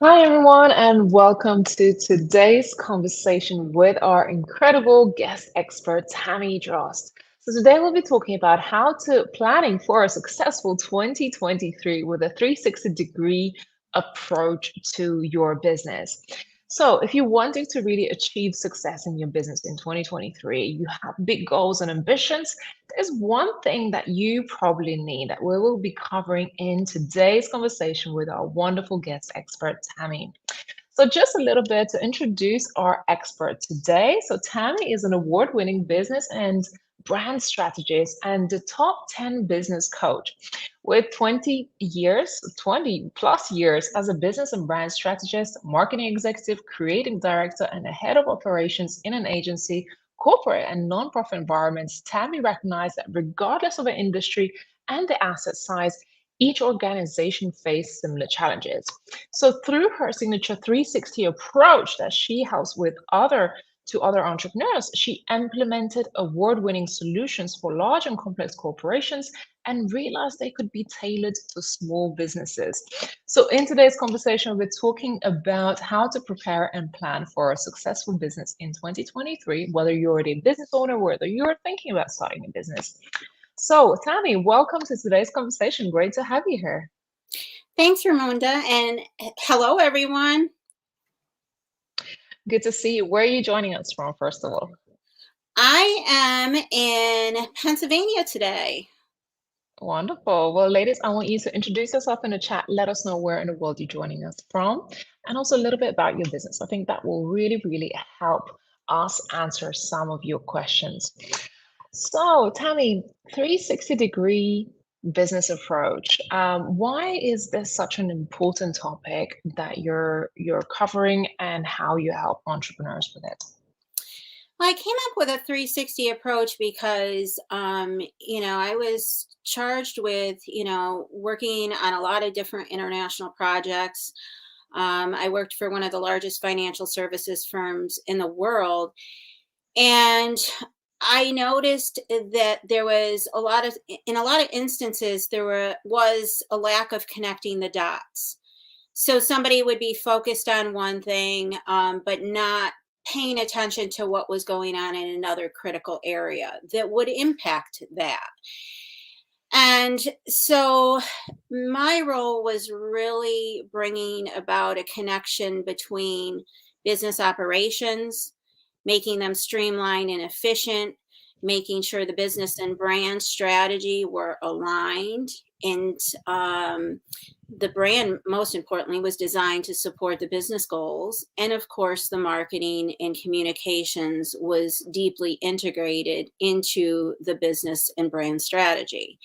Hi, everyone, and welcome to today's conversation with our incredible guest expert, Tammy Drost. So, today we'll be talking about how to planning for a successful 2023 with a 360-degree approach to your business. So, if you're wanting to really achieve success in your business in 2023, you have big goals and ambitions, there's one thing that you probably need that we will be covering in today's conversation with our wonderful guest expert, Tammy. So, just a little bit to introduce our expert today. So, Tammy is an award winning business and brand strategist and the top 10 business coach with 20 plus years as a business and brand strategist, marketing executive, creative director, and a head of operations in an agency, corporate, and nonprofit environments. Tammy recognized that regardless of the industry and the asset size, each organization faced similar challenges. So through her signature 360 approach that she helps with other entrepreneurs, she implemented award-winning solutions for large and complex corporations and realized they could be tailored to small businesses. So in today's conversation, we're talking about how to prepare and plan for a successful business in 2023, whether you're already a business owner, whether you're thinking about starting a business. So, Tammy, welcome to today's conversation. Great to have you here. Thanks, Ramonda, and hello, everyone. Good to see you. Where are you joining us from, first of all? I am in Pennsylvania today. Wonderful. Well, ladies, I want you to introduce yourself in the chat. Let us know where in the world you're joining us from, and also a little bit about your business. I think that will really help us answer some of your questions. So, Tammy, 360-degree business approach. Why is this such an important topic that you're covering, and how you help entrepreneurs with it? Well, I came up with a 360 approach because, I was charged with, working on a lot of different international projects. I worked for one of the largest financial services firms in the world. And I noticed that there was in a lot of instances, was a lack of connecting the dots. So somebody would be focused on one thing, but not paying attention to what was going on in another critical area that would impact that. And so my role was really bringing about a connection between business operations, making them streamlined and efficient, making sure the business and brand strategy were aligned. And the brand, most importantly, was designed to support the business goals. And of course, the marketing and communications was deeply integrated into the business and brand strategy.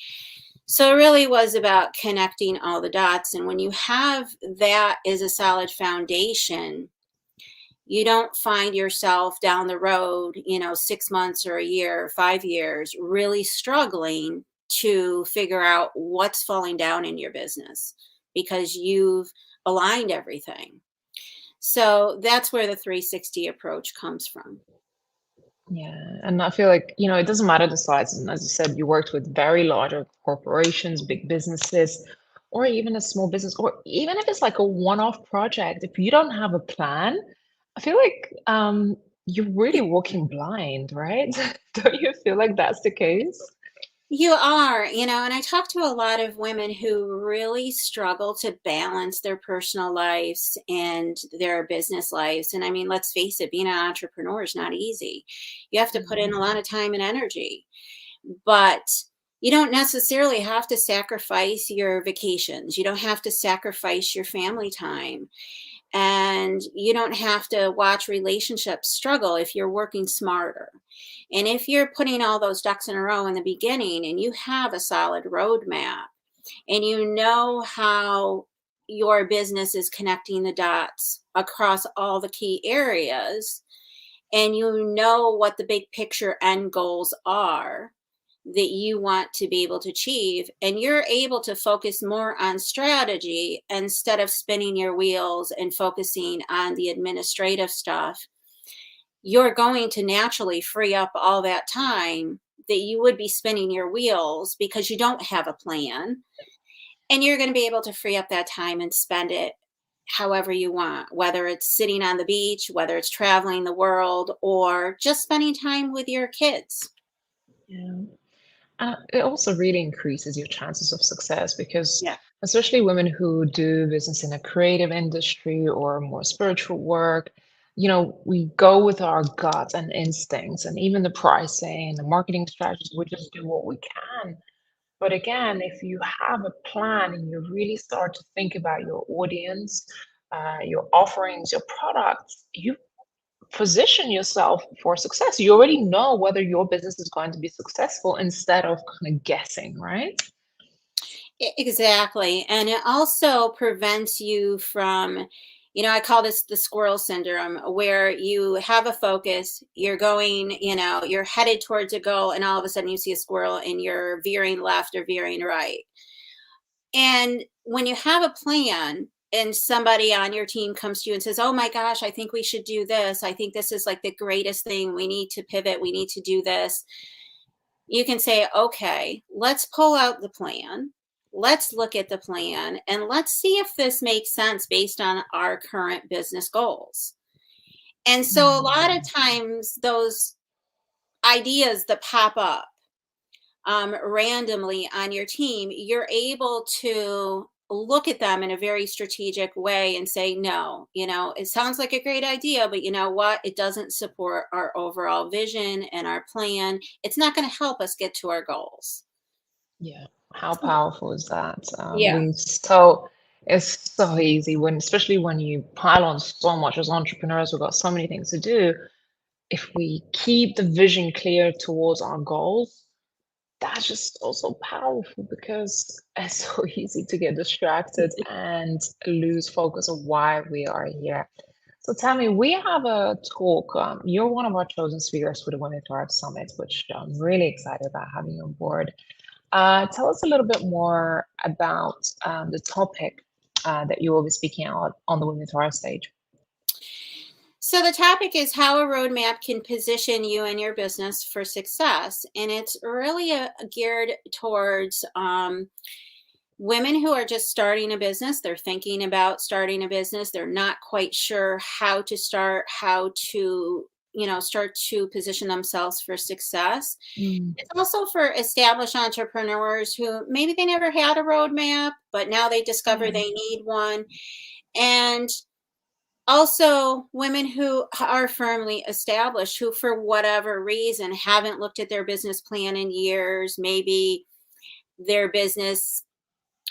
So it really was about connecting all the dots. And when you have that as a solid foundation, you don't find yourself down the road, 6 months or a year, 5 years, really struggling to figure out what's falling down in your business because you've aligned everything. So that's where the 360 approach comes from. Yeah, and I feel like, it doesn't matter the size. And as you said, you worked with very large corporations, big businesses, or even a small business, or even if it's like a one-off project, if you don't have a plan, I feel like you're really walking blind, right? Don't you feel like that's the case? You are, and I talk to a lot of women who really struggle to balance their personal lives and their business lives. And I mean, let's face it, being an entrepreneur is not easy. You have to put in a lot of time and energy, but you don't necessarily have to sacrifice your vacations. You don't have to sacrifice your family time. And you don't have to watch relationships struggle if you're working smarter. And if you're putting all those ducks in a row in the beginning and you have a solid roadmap and you know how your business is connecting the dots across all the key areas, and you know what the big picture end goals are that you want to be able to achieve, and you're able to focus more on strategy instead of spinning your wheels and focusing on the administrative stuff, you're going to naturally free up all that time that you would be spinning your wheels because you don't have a plan. And you're going to be able to free up that time and spend it however you want, whether it's sitting on the beach, whether it's traveling the world, or just spending time with your kids. Yeah. It also really increases your chances of success because, Yeah. especially women who do business in a creative industry or more spiritual work, we go with our gut and instincts, and even the pricing, the marketing strategies, we just do what we can. But again, if you have a plan and you really start to think about your audience, your offerings, your products, you position yourself for success. You already know whether your business is going to be successful instead of kind of guessing, right? Exactly. And it also prevents you from, I call this the squirrel syndrome, where you have a focus, you're going, you're headed towards a goal, and all of a sudden you see a squirrel and you're veering left or veering right. And when you have a plan and somebody on your team comes to you and says, "Oh my gosh, I think we should do this. I think this is like the greatest thing. We need to pivot. We need to do this." You can say, "Okay, let's pull out the plan. Let's look at the plan and let's see if this makes sense based on our current business goals." And so a lot of Mm, times those ideas that pop up randomly on your team, you're able to look at them in a very strategic way and say, no, it sounds like a great idea, but you know what? It doesn't support our overall vision and our plan. It's not going to help us get to our goals. yeah. How powerful is that? Yeah. It's so easy when, especially when you pile on so much as entrepreneurs, we've got so many things to do. If we keep the vision clear towards our goals, that's just also powerful because it's so easy to get distracted and lose focus of why we are here. So Tammy, we have a talk. You're one of our chosen speakers for the Women Thrive Summit, which I'm really excited about having you on board. Tell us a little bit more about the topic that you will be speaking out on the Women Thrive stage. So the topic is how a roadmap can position you and your business for success. And it's really geared towards women who are just starting a business. They're thinking about starting a business. They're not quite sure how to start, how to, start to position themselves for success. Mm, It's also for established entrepreneurs who maybe they never had a roadmap, but now they discover yeah. they need one. And also women who are firmly established, who for whatever reason haven't looked at their business plan in years. Maybe their business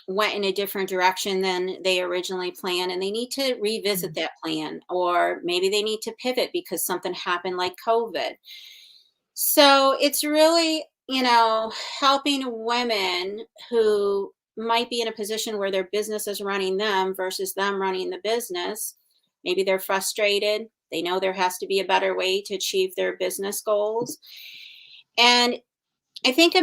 went in a different direction than they originally planned and they need to revisit Mm, that plan, or maybe they need to pivot because something happened like COVID. So it's really, helping women who might be in a position where their business is running them versus them running the business. Maybe they're frustrated. They know there has to be a better way to achieve their business goals. And I think,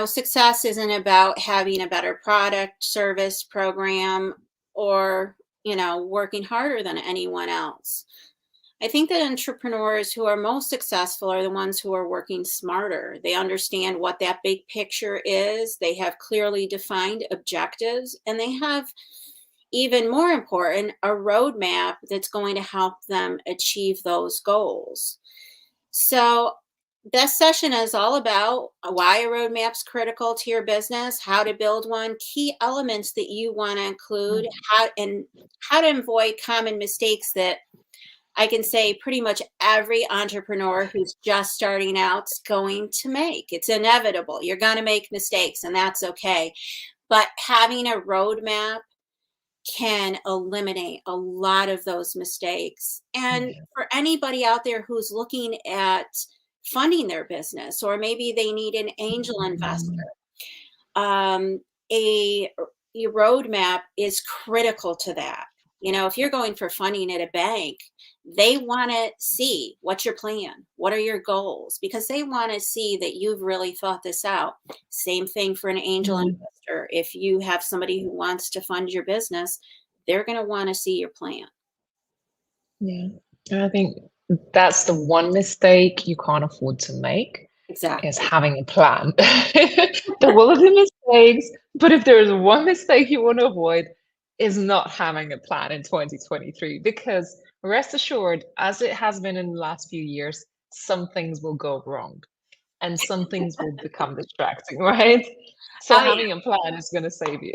success isn't about having a better product, service, program, or, working harder than anyone else. I think that entrepreneurs who are most successful are the ones who are working smarter. They understand what that big picture is. They have clearly defined objectives, and they have, even more important, a roadmap that's going to help them achieve those goals. So, this session is all about why a roadmap's critical to your business, how to build one, key elements that you want to include, mm, how to avoid common mistakes that I can say pretty much every entrepreneur who's just starting out is going to make. It's inevitable. You're going to make mistakes, and that's okay. But having a roadmap can eliminate a lot of those mistakes. And yeah. for anybody out there who's looking at funding their business, or maybe they need an angel investor, Mm, um, a, a roadmap is critical to that. If you're going for funding at a bank, they want to see what's your plan, what are your goals, because they want to see that you've really thought this out. Same thing for an angel mm, investor. If you have somebody who wants to fund your business, they're going to want to see your plan. yeah. And I think that's the one mistake you can't afford to make is Exactly. having a plan. There will be mistakes, but if there is one mistake you want to avoid, is not having a plan in 2023 because rest assured, as it has been in the last few years, some things will go wrong and some things will become distracting, right? So Oh yeah. having a plan is going to save you.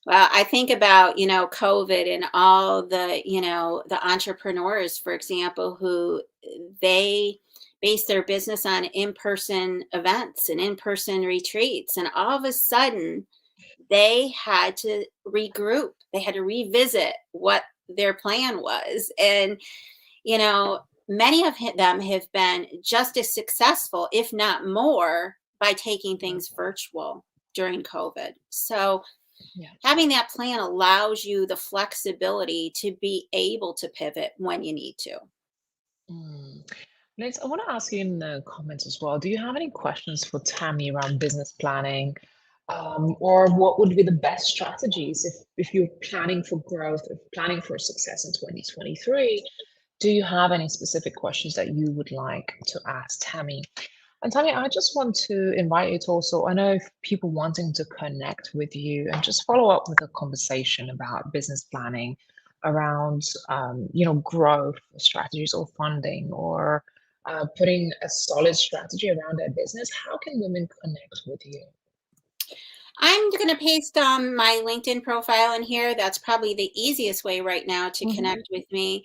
Well, I think about, COVID and all the, the entrepreneurs, for example, who they base their business on in-person events and in-person retreats. And all of a sudden, they had to regroup. They had to revisit what their plan was. And, many of them have been just as successful, if not more, by taking things virtual during COVID. So, Yeah. having that plan allows you the flexibility to be able to pivot when you need to. Mm. Liz, I want to ask you in the comments as well. Do you have any questions for Tammy around business planning? Or what would be the best strategies if you're planning for growth, if planning for success in 2023? Do you have any specific questions that you would like to ask Tammy? And Tammy, I just want to invite you to also, I know if people wanting to connect with you and just follow up with a conversation about business planning around, growth strategies or funding or putting a solid strategy around their business, how can women connect with you? I'm going to paste my LinkedIn profile in here. That's probably the easiest way right now to Mhm. connect with me.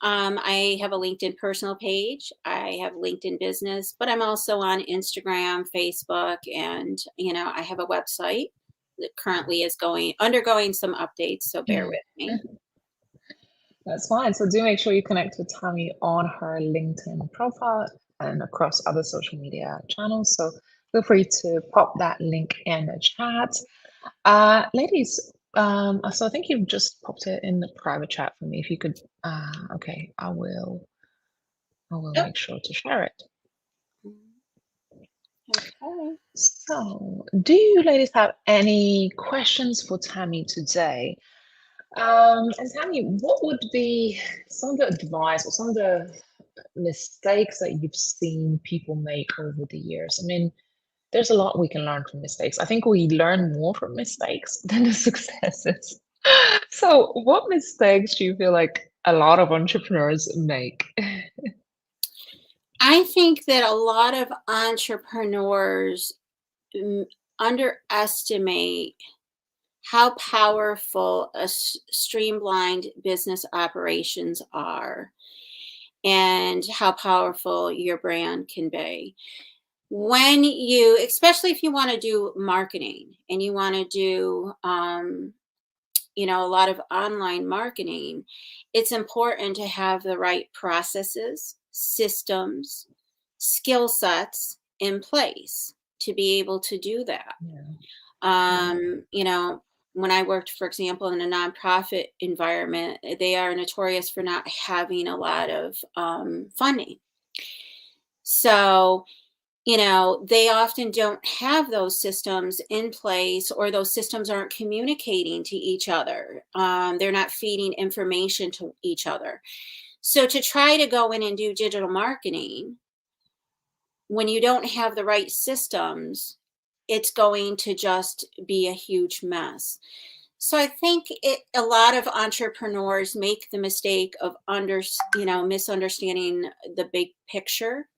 I have a LinkedIn personal page. I have LinkedIn business, but I'm also on Instagram, Facebook, and I have a website that currently is going undergoing some updates. So bear with me. That's fine. So do make sure you connect with Tammy on her LinkedIn profile and across other social media channels. So feel free to pop that link in the chat. Ladies, so I think you've just popped it in the private chat for me. If you could, okay, I will Oh, make sure to share it. okay. So, do you ladies have any questions for Tammy today? And Tammy, what would be some of the advice or some of the mistakes that you've seen people make over the years? I mean, there's a lot we can learn from mistakes. I think we learn more from mistakes than the successes. So, what mistakes do you feel like a lot of entrepreneurs make? I think that a lot of entrepreneurs mm, underestimate how powerful streamlined business operations are and how powerful your brand can be. When you, especially if you want to do marketing and you want to do, a lot of online marketing, it's important to have the right processes, systems, skill sets in place to be able to do that. Yeah, yeah. Um, you know, when I worked, for example, in a nonprofit environment, they are notorious for not having a lot of funding. So, they often don't have those systems in place, or those systems aren't communicating to each other. They're not feeding information to each other. So, to try to go in and do digital marketing when you don't have the right systems, it's going to just be a huge mess. So I think a lot of entrepreneurs make the mistake of misunderstanding the big picture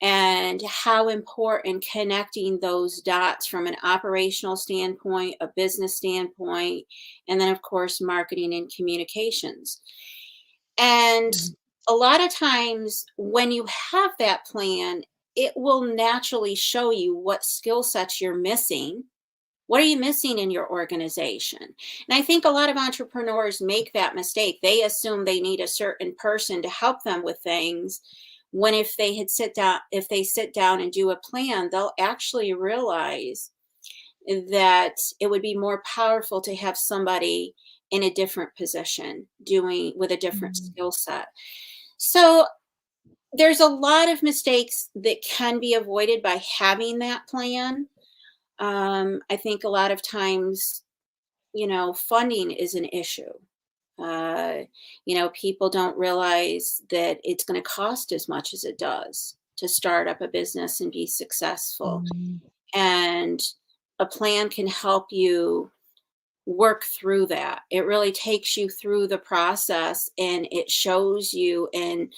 and how important connecting those dots from an operational standpoint, a business standpoint, and then of course marketing and communications. And Mhm. a lot of times when you have that plan, it will naturally show you what skill sets you're missing. What are you missing in your organization? And I think a lot of entrepreneurs make that mistake. They assume they need a certain person to help them with things, when if they sit down and do a plan, they'll actually realize that it would be more powerful to have somebody in a different position doing with a different Mhm. skill set. So there's a lot of mistakes that can be avoided by having that plan. I think a lot of times, funding is an issue. People don't realize that it's going to cost as much as it does to start up a business and be successful. Mhm. And a plan can help you work through that. It really takes you through the process and it shows you, and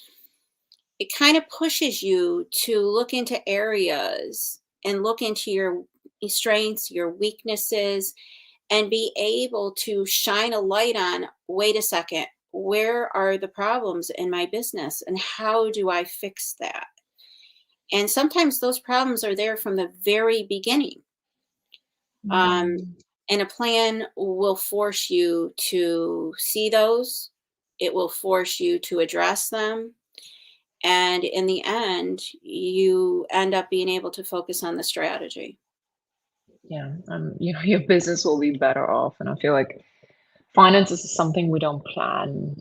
it kind of pushes you to look into areas and look into your strengths, your weaknesses, and be able to shine a light on, wait a second, where are the problems in my business and how do I fix that? And sometimes those problems are there from the very beginning. Um, Mm, and a plan will force you to see those, it will force you to address them. And in the end, you end up being able to focus on the strategy. yeah, your business will be better off, and I feel like finances is something we don't plan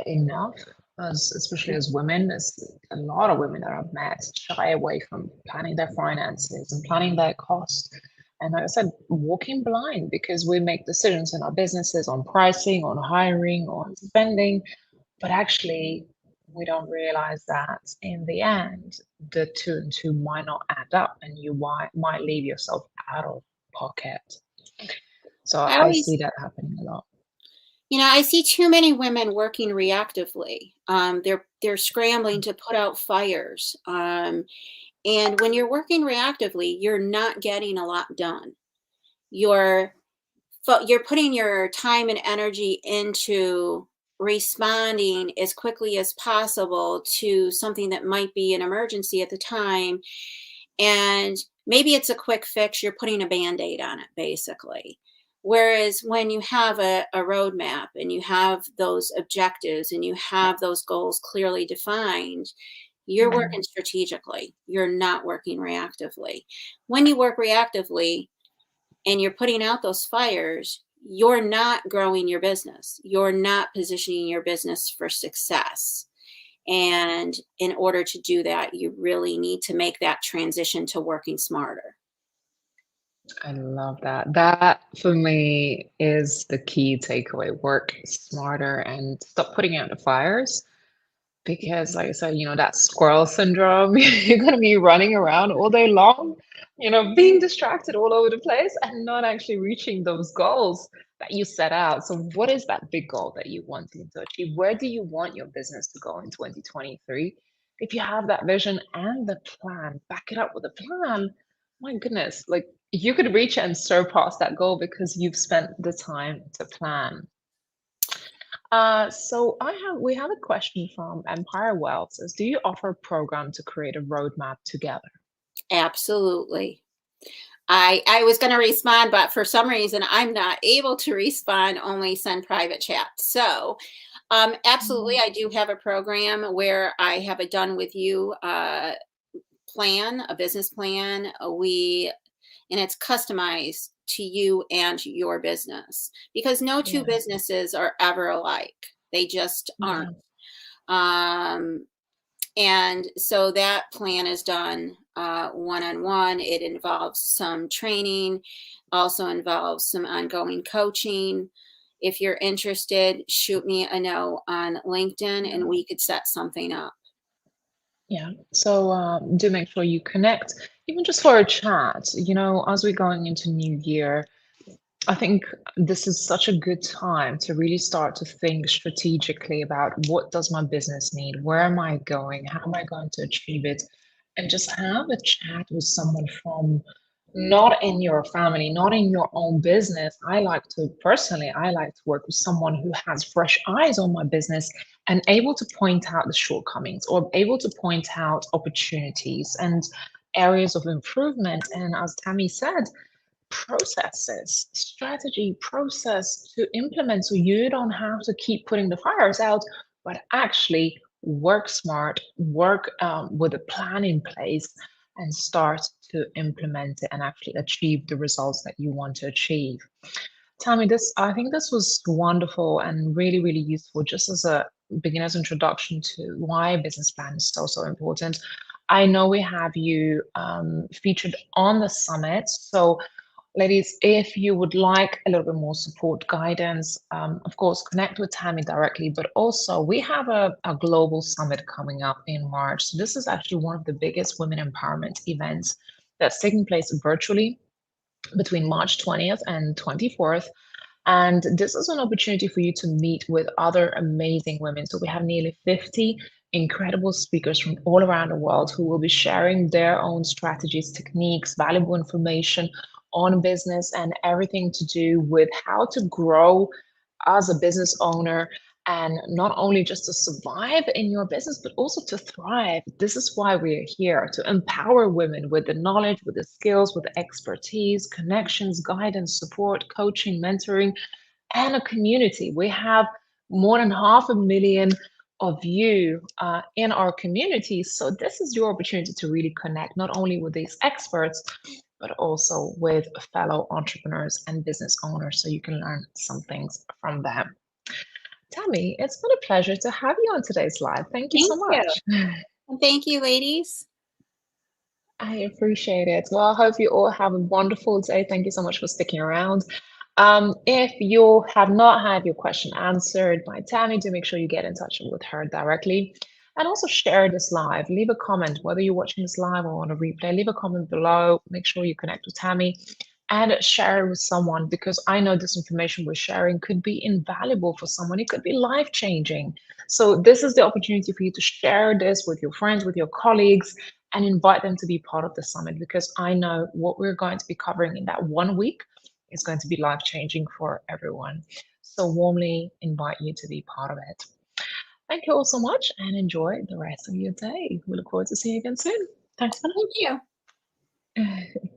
enough, as especially as women. There's a lot of women that I've met shy away from planning their finances and planning their cost. And like I said, walking blind because we make decisions in our businesses on pricing, on hiring, on spending, but actually we don't realize that in the end, the two and two might not add up, and you might leave yourself out of pocket. So I I see always, that happening a lot. I see too many women working reactively. They're scrambling to put out fires. And when you're working reactively, you're not getting a lot done. You're you're putting your time and energy into responding as quickly as possible to something that might be an emergency at the time, and maybe it's a quick fix, you're putting a band-aid on it basically. Whereas when you have a roadmap and you have those objectives and you have those goals clearly defined, you're Mm, working strategically, you're not working reactively. When you work reactively and you're putting out those fires, you're not growing your business, you're not positioning your business for success. And in order to do that, you really need to make that transition to working smarter. I love that. That for me is the key takeaway. Work smarter and stop putting out the fires. Because, like I said, that squirrel syndrome, you're going to be running around all day long, being distracted all over the place and not actually reaching those goals that you set out. So, what is that big goal that you want to achieve? Where do you want your business to go in 2023? If you have that vision and the plan, back it up with a plan, my goodness, like you could reach and surpass that goal because you've spent the time to plan. So we have a question from Empire Wealth says, do you offer a program to create a roadmap together? Absolutely. I was going to respond, but for some reason I'm not able to respond, only send private chat. So, absolutely, Mm, I do have a program where I have a done with you plan, a business plan. And it's customized to you and your business because no two yeah, businesses are ever alike. They just aren't. yeah, Um, and so that plan is done one on one. It involves some training, also involves some ongoing coaching. If you're interested, shoot me a note on LinkedIn yeah, and we could set something up. yeah. So do make sure you connect, even just for a chat. As we're going into New Year, I think this is such a good time to really start to think strategically about what does my business need? Where am I going? How am I going to achieve it? And just have a chat with someone from not in your family, not in your own business. I like to work with someone who has fresh eyes on my business and able to point out the shortcomings or able to point out opportunities and areas of improvement. And as Tammy said, processes, strategy, process to implement so you don't have to keep putting the fires out, but actually work smart, work with a plan in place and start to implement it and actually achieve the results that you want to achieve. Tammy, I think this was wonderful and really, really useful just as a beginner's introduction to why a business plan is so, so important. I know we have you featured on the summit. So ladies, if you would like a little bit more support guidance, of course, connect with Tammy directly, but also we have a global summit coming up in March. So this is actually one of the biggest women empowerment events that's taking place virtually. between March 20th and 24th. And this is an opportunity for you to meet with other amazing women. So we have nearly 50 incredible speakers from all around the world who will be sharing their own strategies, techniques, valuable information on business and everything to do with how to grow as a business owner, and not only just to survive in your business, but also to thrive. This is why we're here to empower women with the knowledge, with the skills, with the expertise, connections, guidance, support, coaching, mentoring, and a community. We have more than 500,000 of you in our community. So, this is your opportunity to really connect not only with these experts, but also with fellow entrepreneurs and business owners so you can learn some things from them. Tammy, it's been a pleasure to have you on today's live. Thank you so Thank you. much. And thank you, ladies. I appreciate it. Well, I hope you all have a wonderful day. Thank you so much for sticking around. If you have not had your question answered by Tammy, do make sure you get in touch with her directly. And also share this live. Leave a comment, whether you're watching this live or on a replay. Leave a comment below. Make sure you connect with Tammy and share it with someone, because I know this information we're sharing could be invaluable for someone. It could be life changing. So, this is the opportunity for you to share this with your friends, with your colleagues, and invite them to be part of the summit, because I know what we're going to be covering in that 1 week is going to be life changing for everyone. So, warmly invite you to be part of it. Thank you all so much and enjoy the rest of your day. We look forward to seeing you again soon. Thanks, Thank you. Vanessa.